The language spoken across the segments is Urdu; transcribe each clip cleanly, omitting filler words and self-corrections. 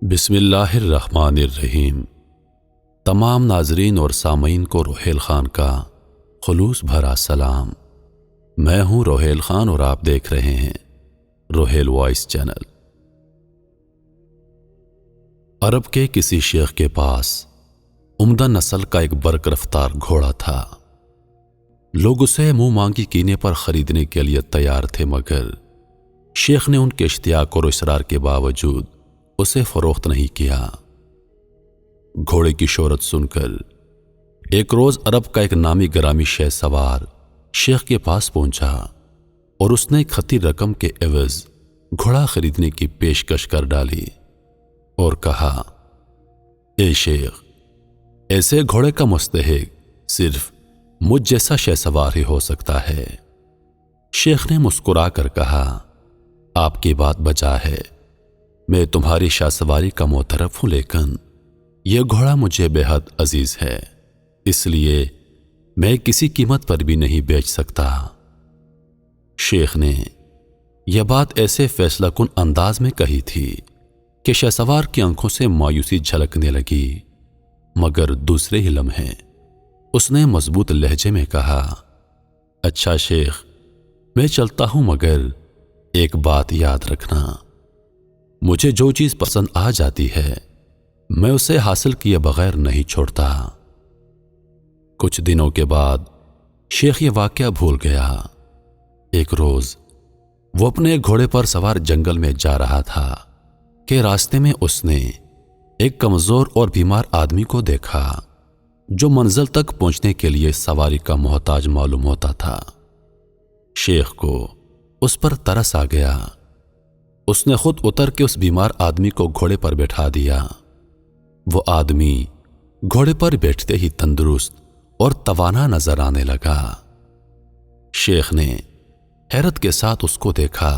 بسم اللہ الرحمن الرحیم۔ تمام ناظرین اور سامعین کو روحیل خان کا خلوص بھرا سلام۔ میں ہوں روحیل خان اور آپ دیکھ رہے ہیں روحیل وائس چینل۔ عرب کے کسی شیخ کے پاس عمدہ نسل کا ایک برق رفتار گھوڑا تھا۔ لوگ اسے منہ مانگی قیمت پر خریدنے کے لیے تیار تھے، مگر شیخ نے ان کے اشتیاق اور اصرار کے باوجود اسے فروخت نہیں کیا۔ گھوڑے کی شہرت سن کر ایک روز عرب کا ایک نامی گرامی شہ سوار شیخ کے پاس پہنچا اور اس نے ایک خطی رقم کے عوض گھوڑا خریدنے کی پیشکش کر ڈالی اور کہا، اے شیخ، ایسے گھوڑے کا مستحق صرف مجھ جیسا شہ سوار ہی ہو سکتا ہے۔ شیخ نے مسکرا کر کہا، آپ کی بات بجا ہے، میں تمہاری شاہ سواری کا معترف ہوں، لیکن یہ گھوڑا مجھے بے حد عزیز ہے، اس لیے میں کسی قیمت پر بھی نہیں بیچ سکتا۔ شیخ نے یہ بات ایسے فیصلہ کن انداز میں کہی تھی کہ شاہ سوار کی آنکھوں سے مایوسی جھلکنے لگی، مگر دوسرے ہی لمحے اس نے مضبوط لہجے میں کہا، اچھا شیخ، میں چلتا ہوں، مگر ایک بات یاد رکھنا، مجھے جو چیز پسند آ جاتی ہے میں اسے حاصل کیے بغیر نہیں چھوڑتا۔ کچھ دنوں کے بعد شیخ یہ واقعہ بھول گیا۔ ایک روز وہ اپنے گھوڑے پر سوار جنگل میں جا رہا تھا کہ راستے میں اس نے ایک کمزور اور بیمار آدمی کو دیکھا جو منزل تک پہنچنے کے لیے سواری کا محتاج معلوم ہوتا تھا۔ شیخ کو اس پر ترس آ گیا۔ اس نے خود اتر کے اس بیمار آدمی کو گھوڑے پر بٹھا دیا۔ وہ آدمی گھوڑے پر بیٹھتے ہی تندرست اور توانا نظر آنے لگا۔ شیخ نے حیرت کے ساتھ اس کو دیکھا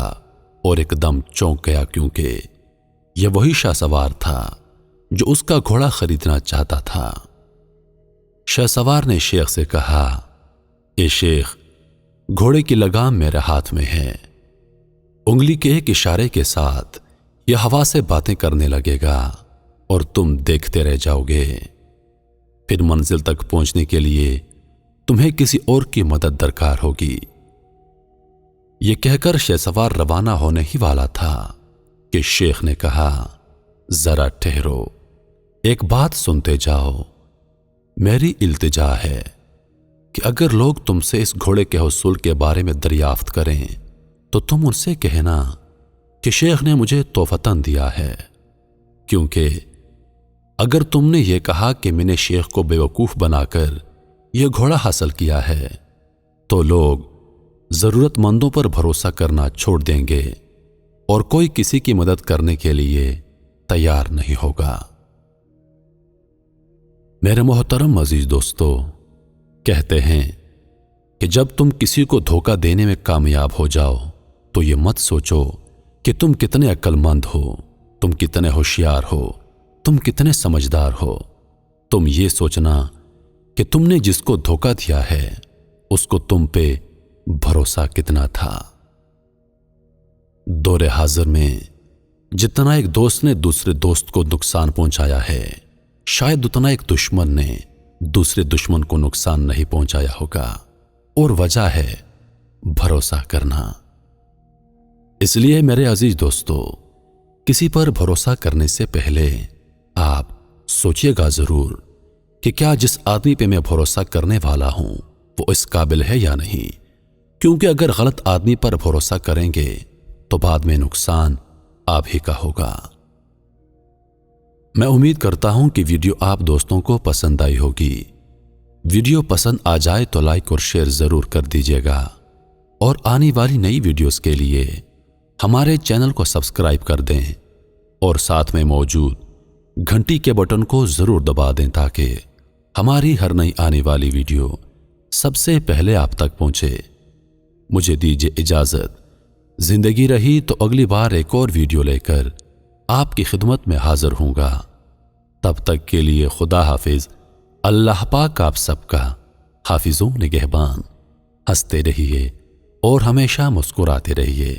اور ایک دم چونک گیا، کیونکہ یہ وہی شاہ سوار تھا جو اس کا گھوڑا خریدنا چاہتا تھا۔ شاہ سوار نے شیخ سے کہا، اے شیخ، گھوڑے کی لگام میرے ہاتھ میں ہے، انگلی کے ایک اشارے کے ساتھ یہ ہوا سے باتیں کرنے لگے گا اور تم دیکھتے رہ جاؤ گے، پھر منزل تک پہنچنے کے لیے تمہیں کسی اور کی مدد درکار ہوگی۔ یہ کہہ کر شہ سوار روانہ ہونے ہی والا تھا کہ شیخ نے کہا، ذرا ٹھہرو، ایک بات سنتے جاؤ۔ میری التجا ہے کہ اگر لوگ تم سے اس گھوڑے کے حصول کے بارے میں دریافت کریں تو تم ان سے کہنا کہ شیخ نے مجھے تحفتاً دیا ہے، کیونکہ اگر تم نے یہ کہا کہ میں نے شیخ کو بیوقوف بنا کر یہ گھوڑا حاصل کیا ہے تو لوگ ضرورت مندوں پر بھروسہ کرنا چھوڑ دیں گے اور کوئی کسی کی مدد کرنے کے لیے تیار نہیں ہوگا۔ میرے محترم عزیز دوستو، کہتے ہیں کہ جب تم کسی کو دھوکہ دینے میں کامیاب ہو جاؤ تو یہ مت سوچو کہ تم کتنے عقل مند ہو، تم کتنے ہوشیار ہو، تم کتنے سمجھدار ہو۔ تم یہ سوچنا کہ تم نے جس کو دھوکہ دیا ہے اس کو تم پہ بھروسہ کتنا تھا۔ دور حاضر میں جتنا ایک دوست نے دوسرے دوست کو نقصان پہنچایا ہے، شاید اتنا ایک دشمن نے دوسرے دشمن کو نقصان نہیں پہنچایا ہوگا، اور وجہ ہے بھروسہ کرنا۔ اس لیے میرے عزیز دوستو، کسی پر بھروسہ کرنے سے پہلے آپ سوچئے گا ضرور کہ کیا جس آدمی پہ میں بھروسہ کرنے والا ہوں وہ اس قابل ہے یا نہیں، کیونکہ اگر غلط آدمی پر بھروسہ کریں گے تو بعد میں نقصان آپ ہی کا ہوگا۔ میں امید کرتا ہوں کہ ویڈیو آپ دوستوں کو پسند آئی ہوگی۔ ویڈیو پسند آ جائے تو لائک اور شیئر ضرور کر دیجیے گا، اور آنے والی نئی ویڈیوز کے لیے ہمارے چینل کو سبسکرائب کر دیں اور ساتھ میں موجود گھنٹی کے بٹن کو ضرور دبا دیں تاکہ ہماری ہر نئی آنے والی ویڈیو سب سے پہلے آپ تک پہنچے۔ مجھے دیجیے اجازت، زندگی رہی تو اگلی بار ایک اور ویڈیو لے کر آپ کی خدمت میں حاضر ہوں گا۔ تب تک کے لیے خدا حافظ۔ اللہ پاک آپ سب کا حافظ و نگہبان۔ ہنستے رہیے اور ہمیشہ مسکراتے رہیے۔